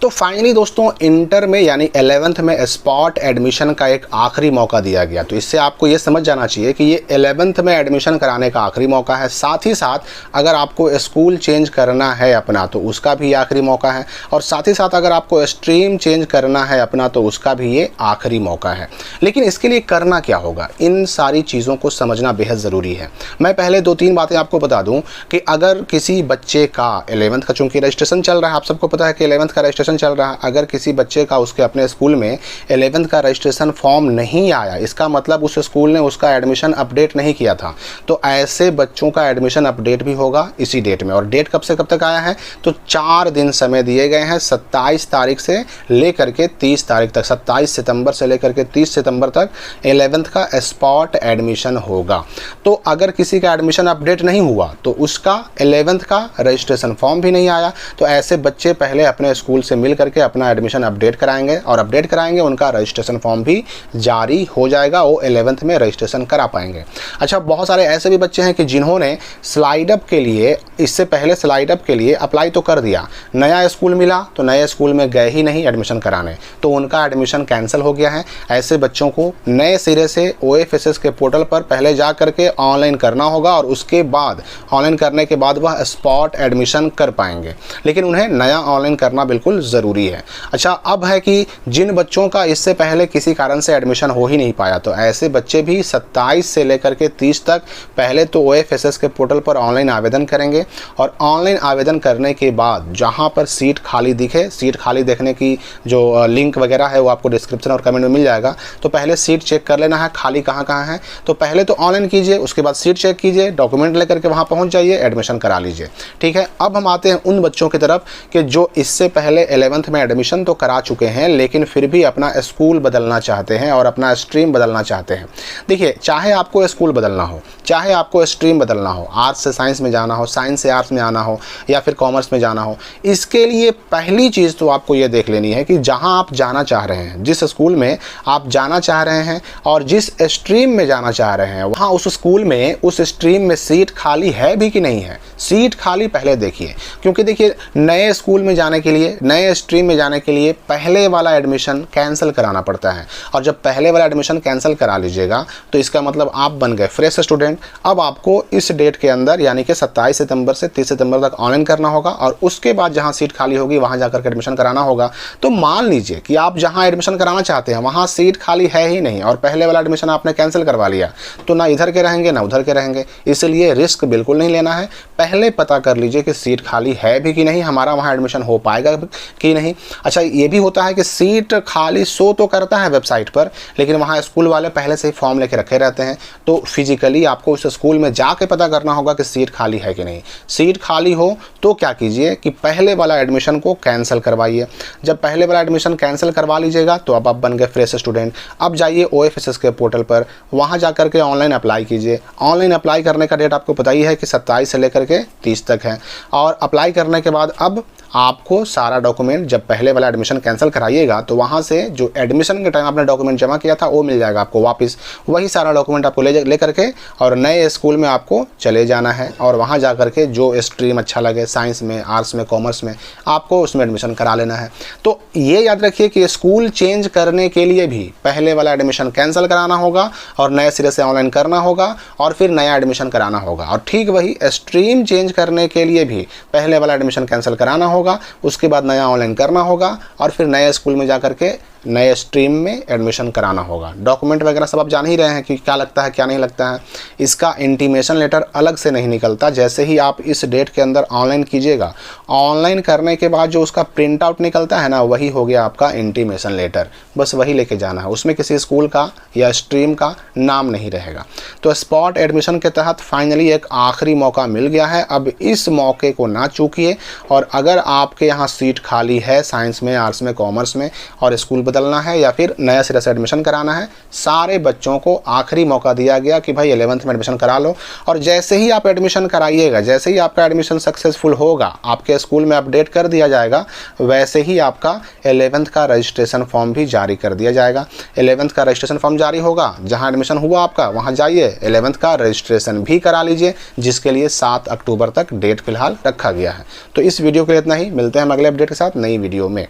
तो फाइनली दोस्तों इंटर में यानी 11th में स्पॉट एडमिशन का एक आखिरी मौका दिया गया। तो इससे आपको ये समझ जाना चाहिए कि ये 11th में एडमिशन कराने का आखिरी मौका है। साथ ही साथ अगर आपको स्कूल चेंज करना है अपना तो उसका भी आखिरी मौका है, और साथ ही साथ अगर आपको स्ट्रीम चेंज करना है अपना तो उसका भी ये आखिरी मौका है। लेकिन इसके लिए करना क्या होगा, इन सारी चीज़ों को समझना बेहद ज़रूरी है। मैं पहले 2-3 बातें आपको बता दूँ कि अगर किसी बच्चे का 11th का चूँकि रजिस्ट्रेशन चल रहा है, आप सबको पता है कि 11th का रजिस्ट्रेशन चल रहा है, अगर किसी बच्चे का उसके अपने स्कूल में 11th का रजिस्ट्रेशन फॉर्म नहीं आया, इसका मतलब उस स्कूल ने उसका एडमिशन अपडेट नहीं किया था, तो ऐसे बच्चों का एडमिशन अपडेट भी होगा इसी डेट में। और डेट कब से कब तक आया है, तो 4 दिन समय दिए गए हैं, 27 तारीख से लेकर के 30 तारीख तक, 27 सितंबर से लेकर के 30 सितंबर तक 11th का स्पॉट एडमिशन होगा। तो अगर किसी का एडमिशन अपडेट नहीं हुआ तो उसका 11th का रजिस्ट्रेशन फॉर्म भी नहीं आया, तो ऐसे बच्चे पहले अपने स्कूल से मिल करके अपना एडमिशन अपडेट कराएंगे, और अपडेट कराएंगे उनका रजिस्ट्रेशन फॉर्म भी जारी हो जाएगा, वो 11th में रजिस्ट्रेशन करा पाएंगे। अच्छा, बहुत सारे ऐसे भी बच्चे हैं कि जिन्होंने स्लाइड अप के लिए, इससे पहले स्लाइड अप के लिए अप्लाई तो कर दिया, नया स्कूल मिला तो नए स्कूल में गए ही नहीं एडमिशन कराने, तो उनका एडमिशन कैंसिल हो गया है। ऐसे बच्चों को नए सिरे से OFSS के पोर्टल पर पहले जा करके ऑनलाइन करना होगा, और उसके बाद ऑनलाइन करने के बाद वह स्पॉट एडमिशन कर पाएंगे। लेकिन उन्हें नया ऑनलाइन करना बिल्कुल ज़रूरी है। अच्छा, अब है कि जिन बच्चों का इससे पहले किसी कारण से एडमिशन हो ही नहीं पाया, तो ऐसे बच्चे भी 27 से लेकर के 30 तक पहले तो OFSS के पोर्टल पर ऑनलाइन आवेदन करेंगे, और ऑनलाइन आवेदन करने के बाद जहां पर सीट खाली दिखे, सीट खाली देखने की जो लिंक वगैरह है वो आपको डिस्क्रिप्शन और कमेंट में मिल जाएगा, तो पहले सीट चेक कर लेना है खाली कहाँ कहाँ है। तो पहले तो ऑनलाइन कीजिए, उसके बाद सीट चेक कीजिए, डॉक्यूमेंट लेकर के वहाँ पहुँच जाइए, एडमिशन करा लीजिए। ठीक है, अब हम आते हैं उन बच्चों की तरफ कि जो इससे पहले 11th में एडमिशन तो करा चुके हैं लेकिन फिर भी अपना स्कूल बदलना चाहते हैं और अपना स्ट्रीम बदलना चाहते हैं। देखिए, चाहे आपको स्कूल बदलना हो, चाहे आपको स्ट्रीम बदलना हो, आर्ट्स से साइंस में जाना हो, साइंस से आर्ट्स में आना हो, या फिर कॉमर्स में जाना हो, इसके लिए पहली चीज़ तो आपको ये देख लेनी है कि जहां आप जाना चाह रहे हैं, जिस स्कूल में आप जाना चाह रहे हैं और जिस स्ट्रीम में जाना चाह रहे हैं, वहाँ उस स्कूल में, उस स्ट्रीम में सीट खाली है भी कि नहीं है। सीट खाली पहले देखिए, क्योंकि देखिए नए स्कूल में जाने के लिए, नए स्ट्रीम में जाने के लिए पहले वाला एडमिशन कैंसिल कराना पड़ता है, और जब पहले वाला एडमिशन कैंसिल करा लीजिएगा तो इसका मतलब आप बन गए फ्रेश स्टूडेंट। अब आपको इस डेट के अंदर यानी कि 27 सितंबर से 30 सितंबर तक ऑनलाइन करना होगा, और उसके बाद जहां सीट खाली होगी वहां जाकर के एडमिशन कराना होगा। तो मान लीजिए कि आप जहां एडमिशन कराना चाहते हैं वहां सीट खाली है ही नहीं, और पहले वाला एडमिशन आपने कैंसिल करवा लिया, तो ना इधर के रहेंगे ना उधर के रहेंगे। इसलिए रिस्क बिल्कुल नहीं लेना है, पहले पता कर लीजिए कि सीट खाली है भी कि नहीं, हमारा वहाँ एडमिशन हो पाएगा कि नहीं। अच्छा, ये भी होता है कि सीट खाली शो तो करता है वेबसाइट पर, लेकिन वहाँ स्कूल वाले पहले से ही फॉर्म लेके रखे रहते हैं, तो फिजिकली आपको उस स्कूल में जाके पता करना होगा कि सीट खाली है कि नहीं। सीट खाली हो तो क्या कीजिए कि पहले वाला एडमिशन को कैंसिल करवाइए। जब पहले वाला एडमिशन कैंसिल करवा लीजिएगा तो अब आप बन गए फ्रेश स्टूडेंट। अब जाइए OFSS के पोर्टल पर, वहाँ जा करके ऑनलाइन अप्लाई कीजिए। ऑनलाइन अप्लाई करने का डेट आपको पता ही है कि 27 से लेकर के 30 तक है, और अप्लाई करने के बाद अब आपको सारा डॉक्यूमेंट, जब पहले वाला एडमिशन कैंसिल कराइएगा तो वहाँ से जो एडमिशन के टाइम आपने डॉक्यूमेंट जमा किया था वो मिल जाएगा आपको वापस। वही सारा डॉक्यूमेंट आपको ले करके और नए स्कूल में आपको चले जाना है, और वहाँ जा करके जो स्ट्रीम अच्छा लगे, साइंस में, आर्ट्स में, कॉमर्स में, आपको उसमें एडमिशन करा लेना है। तो ये याद रखिए कि स्कूल चेंज करने के लिए भी पहले वाला एडमिशन कैंसिल कराना होगा और नए सिरे से ऑनलाइन करना होगा, और फिर नया एडमिशन कराना होगा। और ठीक वही स्ट्रीम चेंज करने के लिए भी पहले वाला एडमिशन कैंसिल कराना होगा, उसके बाद नया ऑनलाइन करना होगा, और फिर नए स्कूल में जाकर के नए स्ट्रीम में एडमिशन कराना होगा। डॉक्यूमेंट वगैरह सब आप जान ही रहे हैं कि क्या लगता है क्या नहीं लगता है। इसका इंटीमेशन लेटर अलग से नहीं निकलता, जैसे ही आप इस डेट के अंदर ऑनलाइन कीजिएगा, ऑनलाइन करने के बाद जो उसका प्रिंट आउट निकलता है ना, वही हो गया आपका इंटीमेशन लेटर। बस वही लेके जाना है, उसमें किसी स्कूल का या स्ट्रीम का नाम नहीं रहेगा। तो स्पॉट एडमिशन के तहत फाइनली एक आखिरी मौका मिल गया है, अब इस मौके को ना चूकिए। और अगर आपके यहाँ सीट खाली है साइंस में, आर्ट्स में, कॉमर्स में, और स्कूल बदलना है या फिर नया सिरे से एडमिशन कराना है, सारे बच्चों को आखिरी मौका दिया गया कि भाई 11th में एडमिशन करा लो। और जैसे ही आप एडमिशन कराइएगा, जैसे ही आपका एडमिशन सक्सेसफुल होगा, आपके स्कूल में अपडेट कर दिया जाएगा, वैसे ही आपका 11th का रजिस्ट्रेशन फॉर्म भी जारी कर दिया जाएगा। 11th का रजिस्ट्रेशन फॉर्म जारी होगा, जहां एडमिशन हुआ आपका वहां जाइए, 11th का रजिस्ट्रेशन भी करा लीजिए, जिसके लिए 7 अक्टूबर तक डेट फिलहाल रखा गया है। तो इस वीडियो के लिए इतना ही, मिलते हैं हम अगले अपडेट के साथ नई वीडियो में।